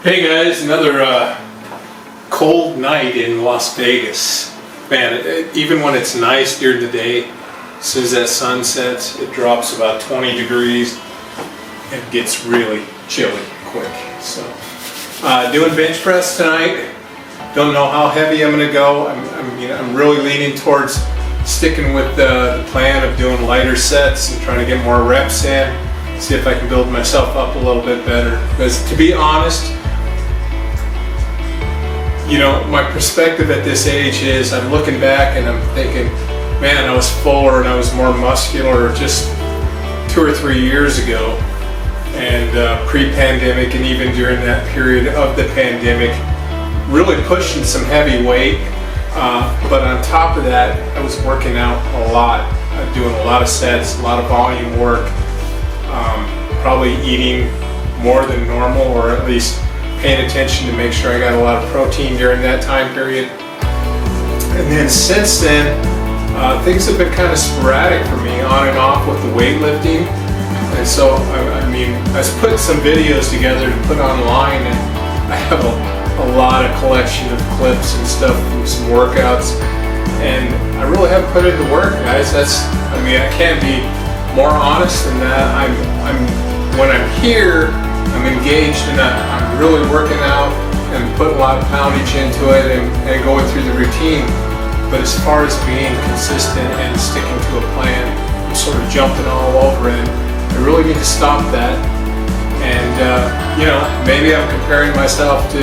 Hey guys, another cold night in Las Vegas. Man, even when it's nice during the day, as soon as that sun sets, it drops about 20 degrees and gets really chilly quick. So, doing bench press tonight. Don't know how heavy I'm going to go. I'm really leaning towards sticking with the plan of doing lighter sets and trying to get more reps in. See if I can build myself up a little bit better. Because to be honest, you know, my perspective at this age is I'm looking back and I'm thinking, man, I was fuller and I was more muscular just 2 or 3 years ago. And pre-pandemic and even during that period of the pandemic, really pushing some heavy weight. But on top of that, I was working out a lot, doing a lot of sets, a lot of volume work, probably eating more than normal, or at least paying attention to make sure I got a lot of protein during that time period. And then since then, things have been kind of sporadic for me, on and off with the weightlifting. And so, I was putting some videos together to put online, and I have a lot of collection of clips and stuff from some workouts. And I really haven't put into work, guys. I can't be more honest than that. When I'm here, I'm engaged and I'm really working out and putting a lot of poundage into it and going through the routine. But as far as being consistent and sticking to a plan, I'm sort of jumping all over it. I really need to stop that. And maybe I'm comparing myself to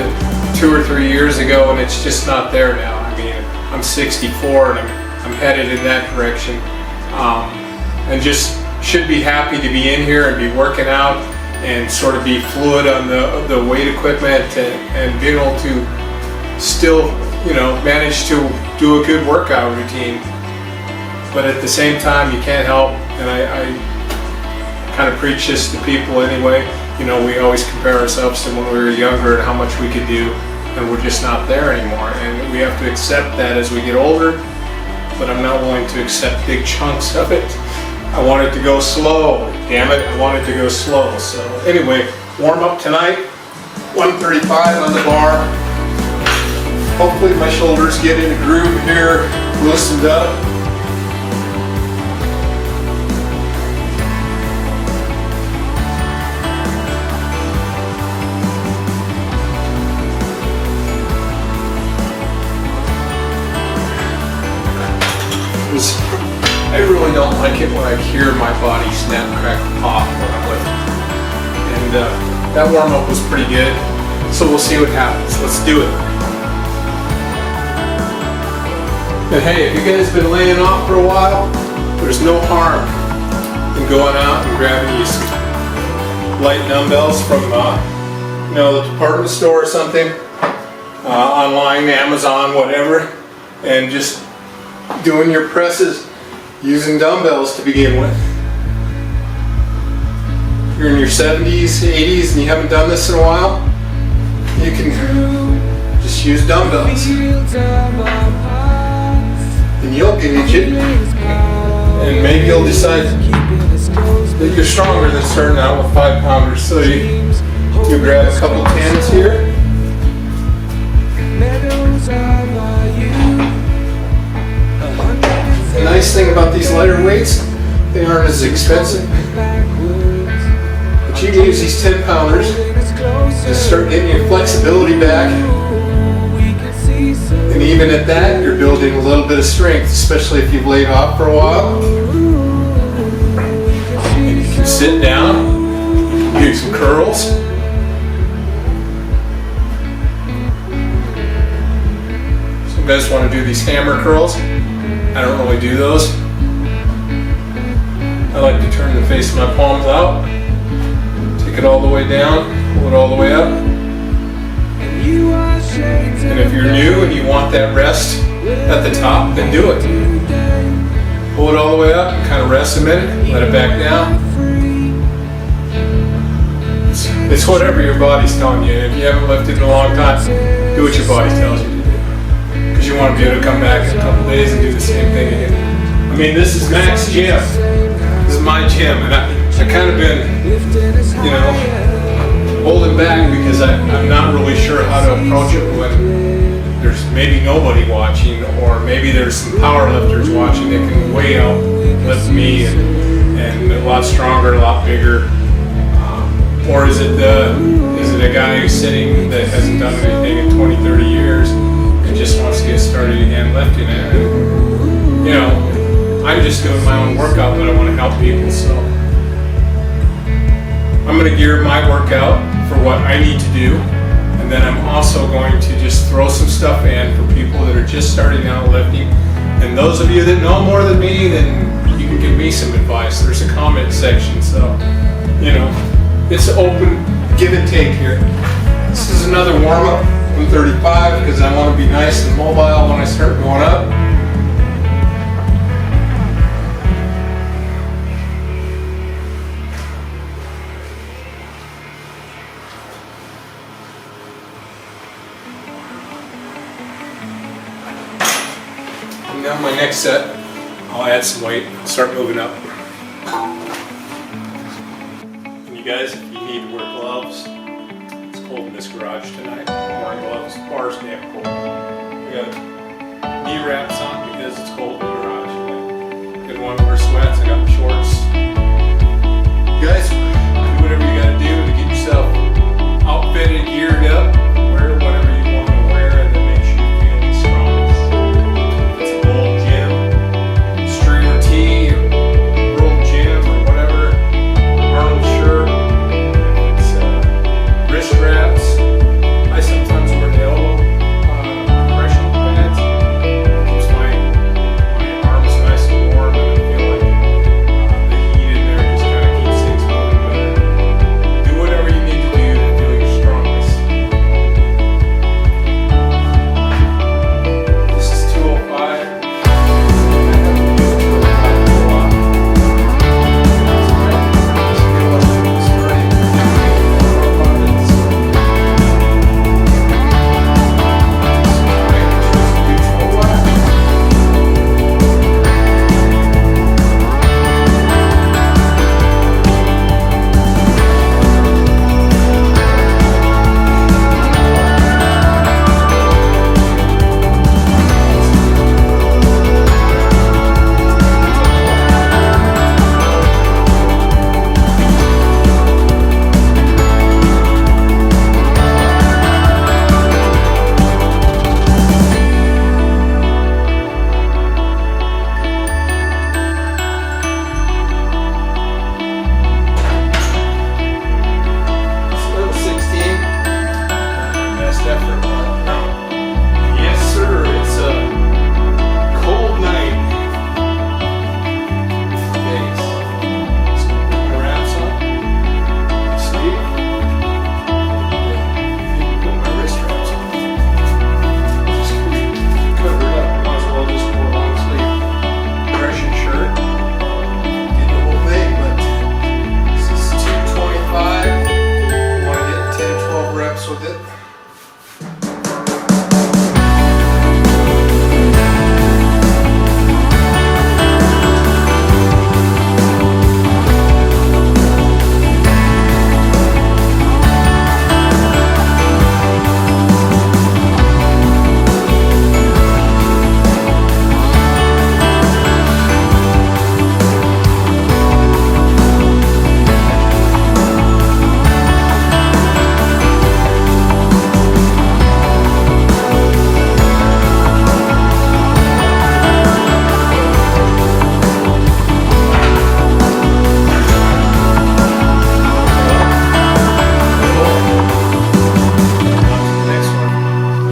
2 or 3 years ago, and it's just not there now. I'm 64 and I'm headed in that direction. And just should be happy to be in here and be working out and sort of be fluid on the weight equipment and being able to still, manage to do a good workout routine. But at the same time, you can't help, and I kind of preach this to people anyway, we always compare ourselves to when we were younger and how much we could do, and we're just not there anymore. And we have to accept that as we get older, but I'm not willing to accept big chunks of it. I want it to go slow. Damn it, I want it to go slow. So anyway, warm up tonight, 135 on the bar. Hopefully my shoulders get in a groove here, loosened up. I really don't like it when I hear my body snap, crack, pop when I'm lifting. And that warm-up was pretty good, so we'll see what happens. Let's do it. And hey, if you guys have been laying off for a while, there's no harm in going out and grabbing you some light dumbbells from the department store or something, online, Amazon, whatever, and just doing your presses using dumbbells to begin with. If you're in your 70s, 80s, and you haven't done this in a while, you can just use dumbbells. And you'll get it, and maybe you'll decide that you're stronger than starting out with 5-pounders. So you grab a couple 10s here. The nice thing about these lighter weights, they aren't as expensive. But you can use these 10-pounders to start getting your flexibility back. And even at that, you're building a little bit of strength, especially if you've laid off for a while. And you can sit down, do some curls. Some guys want to do these hammer curls. I don't really do those. I like to turn the face of my palms out, take it all the way down, pull it all the way up. And if you're new and you want that rest at the top, then do it. Pull it all the way up, kind of rest a minute, let it back down. It's whatever your body's telling you. If you haven't lifted in a long time, do what your body tells you to do. Because you want to be able to come back in a couple days and do the same thing again. This is Mac's gym. This is my gym, and I kind of been, holding back because I'm not sure how to approach it when there's maybe nobody watching, or maybe there's some power lifters watching that can way outlift me and a lot stronger, a lot bigger. Or is it a guy who's sitting that hasn't done anything in 20, 30 years and just wants to get started again lifting it? And, you know, I'm just doing my own workout, but I want to help people, so I'm going to gear my workout for what I need to do, and then I'm also going to just throw some stuff in for people that are just starting out lifting. And those of you that know more than me, then you can give me some advice. There's a comment section, so, you know, it's open give and take here. This is another warm-up, 135, because I want to be nice and mobile when I start going up. And now my next set, I'll add some weight, start moving up. Guys, if you need to wear gloves, it's cold in this garage tonight. I'm wearing gloves, bars damn cold. We got knee wraps on because it's cold in the garage. Didn't want to wear sweats, I got my shorts. Guys, do whatever you gotta do to get yourself outfitted, geared up. Wear whatever you want to wear, and then make sure you feel the strongest. If it's a old gym, stringer tee, world gym, or whatever, Arnold shirt, wrist straps. I sometimes wear the elbow compression pads. It keeps my arms nice and warm, and I feel like the heat in there just kind of keeps things moving better. Do whatever you need to do to feel your strongest. This is 205.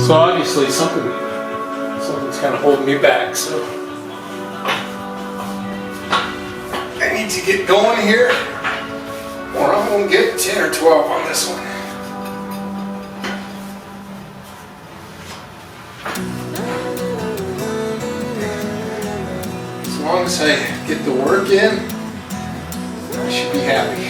So obviously something's kind of holding me back, so I need to get going here, or I'm going to get 10 or 12 on this one. As long as I get the work in, I should be happy.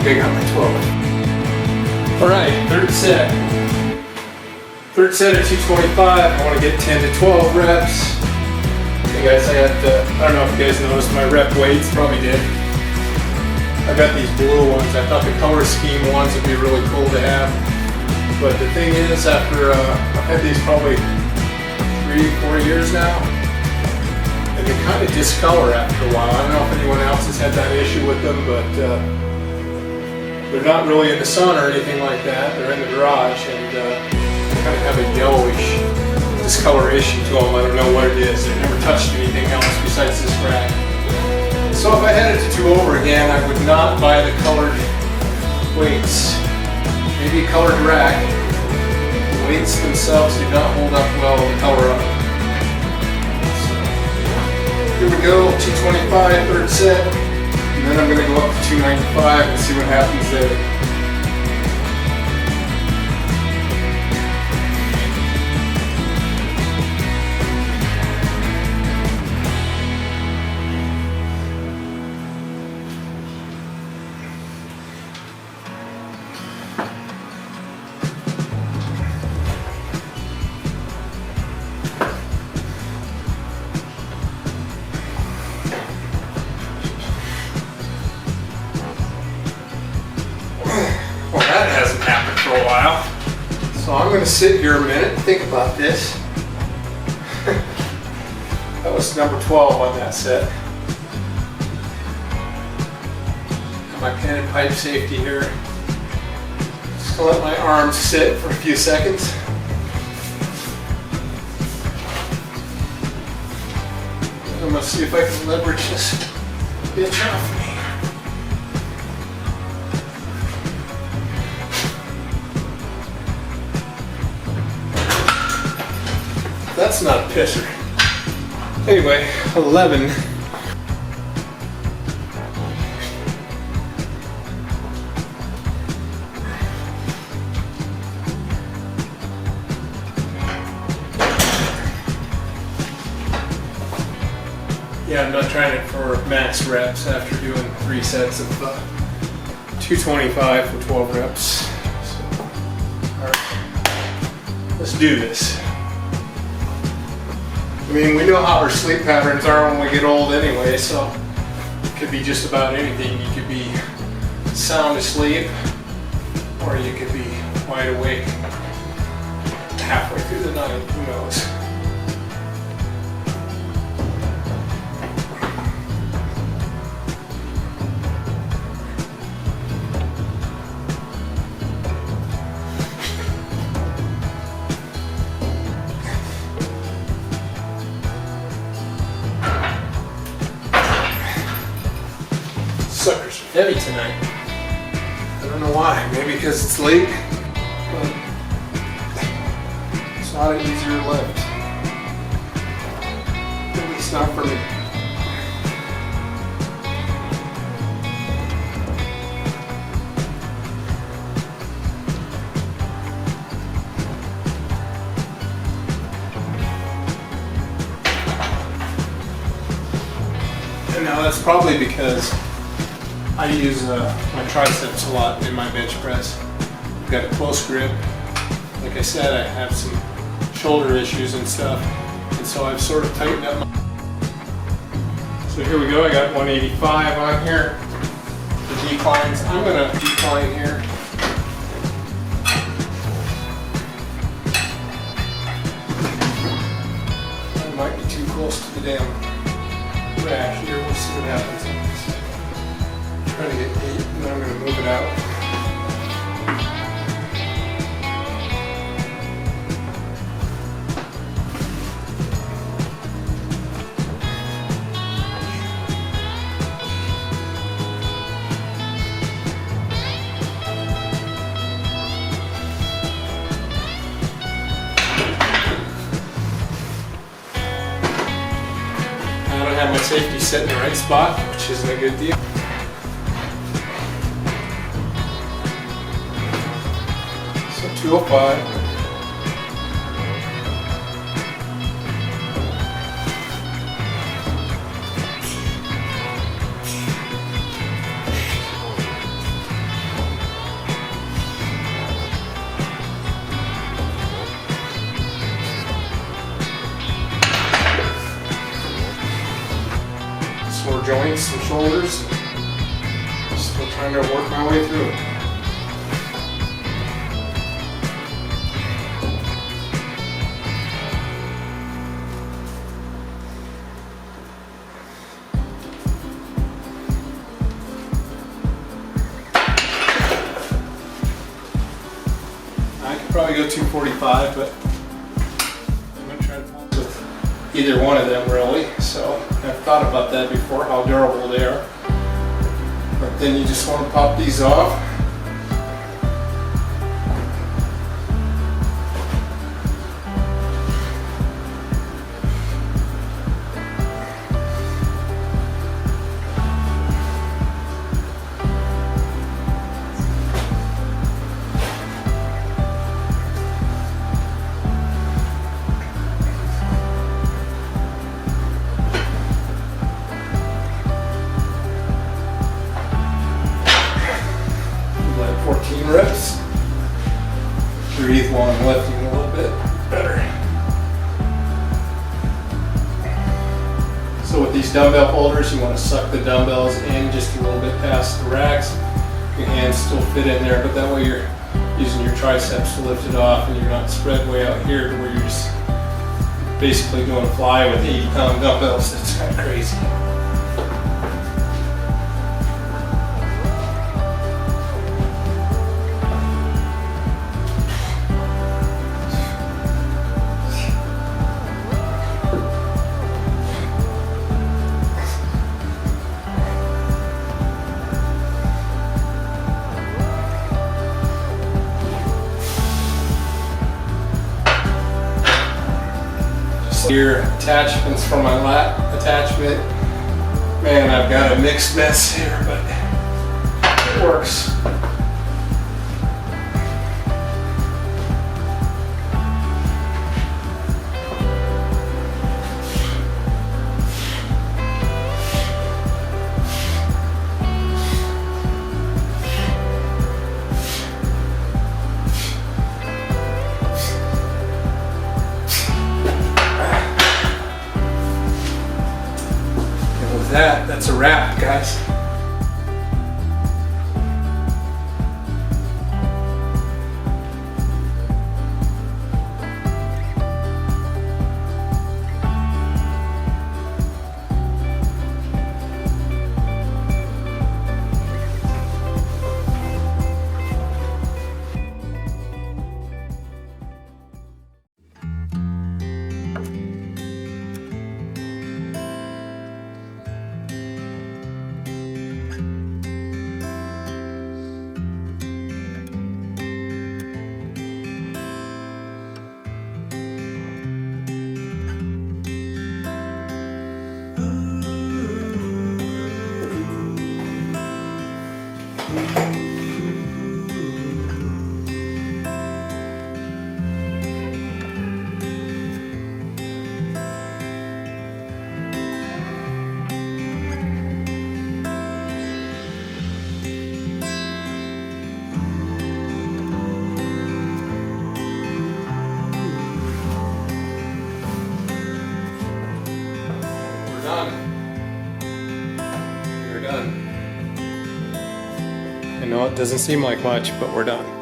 think I got my 12. All right, third set. Third set at 225. I want to get 10 to 12 reps. Hey guys, I don't know if you guys noticed my rep weights, probably did. I got these blue ones. I thought the color scheme ones would be really cool to have. But the thing is, after I've had these probably 3-4 years now, and they kind of discolor after a while. I don't know if anyone else has had that issue with them, but they're not really in the sun or anything like that. They're in the garage, and they kind of have a yellowish discoloration to them. I don't know what it is. They've never touched anything else besides this rack. So if I had it to 2 over again, I would not buy the colored weights. Maybe a colored rack. The weights themselves do not hold up well with the color of it. So, here we go, 225, third set. And then I'm going to go up to 295 and see what happens there. That hasn't happened for a while. So I'm going to sit here a minute and think about this. That was number 12 on that set. Got my pen and pipe safety here. Just going to let my arms sit for a few seconds. I'm going to see if I can leverage this bitch off me. That's not a pisser. Anyway, 11. Yeah, I'm not trying it for max reps after doing 3 sets of 225 for 12 reps. So, all right, let's do this. I mean, we know how our sleep patterns are when we get old anyway, so it could be just about anything. You could be sound asleep, or you could be wide awake halfway through the night, who knows. Suckers are heavy tonight. I don't know why. Maybe because it's late, but it's not an easier lift. At least not for me. And now that's probably because I use my triceps a lot in my bench press. I've got a close grip. Like I said, I have some shoulder issues and stuff, and so I've sort of tightened up my... So here we go, I got 185 on here. The declines, I'm going to decline here. I might be too close to the damn rack here, we'll see what happens. Trying to get 8, and then I'm going to move it out. I don't have my safety set in the right spot, which isn't a good deal. So 205. sore joints, some shoulders. Still trying to work my way through it. I could probably go 245, but I'm going to try to pop with either one of them really. So I've thought about that before, how durable they are. But then you just want to pop these off. Like 14 reps. Breathe while I'm lifting a little bit better. So with these dumbbell holders, you want to suck the dumbbells in just a little bit past the racks. Your hands still fit in there, but that way you're using your triceps to lift it off and you're not spread way out here to where you're just basically doing a fly with 80-pound dumbbells. That's kind of crazy. Here, attachments for my lat attachment. Man, I've got a mixed mess here, but it works. That's a wrap, guys. We're done. I know it doesn't seem like much, but we're done.